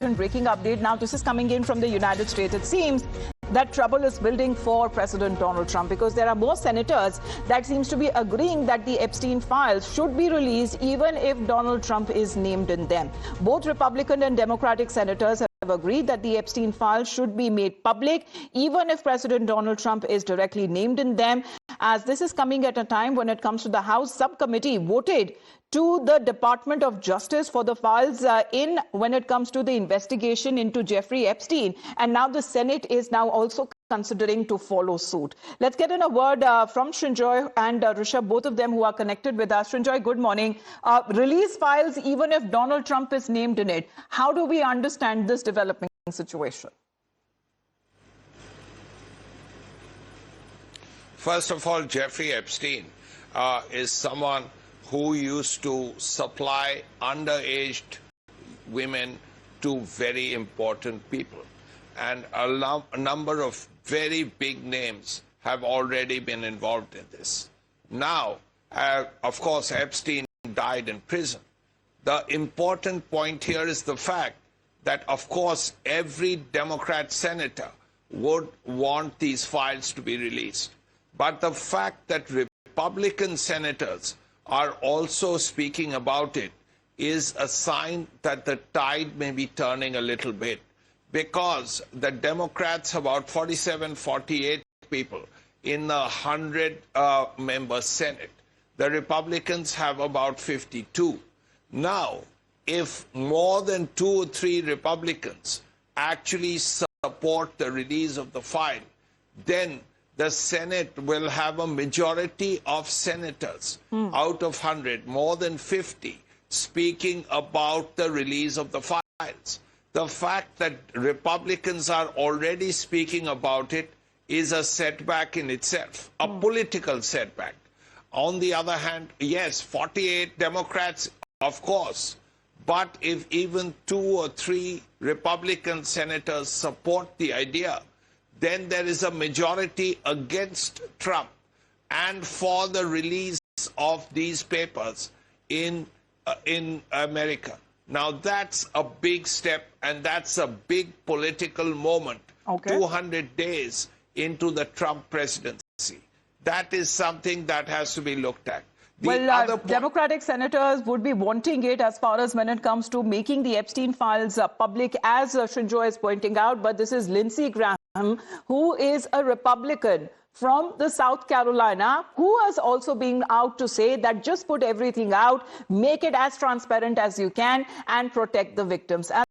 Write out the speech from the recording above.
Breaking update. Now, this is coming in from the United States. It seems that trouble is building for President Donald Trump because there are more senators that seems to be agreeing that the Epstein files should be released even if Donald Trump is named in them. Both Republican and Democratic senators have agreed that the Epstein files should be made public even if President Donald Trump is directly named in them, as this is coming at a time when it comes to the House subcommittee voted to the Department of Justice for the files when it comes to the investigation into Jeffrey Epstein. And now the Senate is now also considering to follow suit. Let's get in a word from Srinjoy and Rishabh, both of them who are connected with us. Srinjoy, good morning. Release files even if Donald Trump is named in it. How do we understand this developing situation? First of all, Jeffrey Epstein is someone who used to supply underaged women to very important people. And a number of very big names have already been involved in this. Now, of course, Epstein died in prison. The important point here is the fact that, of course, every Democrat senator would want these files to be released. But the fact that Republican senators are also speaking about it is a sign that the tide may be turning a little bit, because the Democrats have about 47, 48 people in the 100-member Senate. The Republicans have about 52. Now, if more than 2 or 3 Republicans actually support the release of the file, then the Senate will have a majority of senators out of 100, more than 50, speaking about the release of the files. The fact that Republicans are already speaking about it is a setback in itself, a political setback. On the other hand, yes, 48 Democrats, of course, but if even 2 or 3 Republican senators support the idea, then there is a majority against Trump and for the release of these papers in America. Now, that's a big step, and that's a big political moment. 200 days into the Trump presidency. That is something that has to be looked at. Democratic senators would be wanting it as far as when it comes to making the Epstein files public, as Srinjoy is pointing out. But this is Lindsey Graham, who is a Republican from the South Carolina, who has also been out to say that just put everything out, make it as transparent as you can, and protect the victims.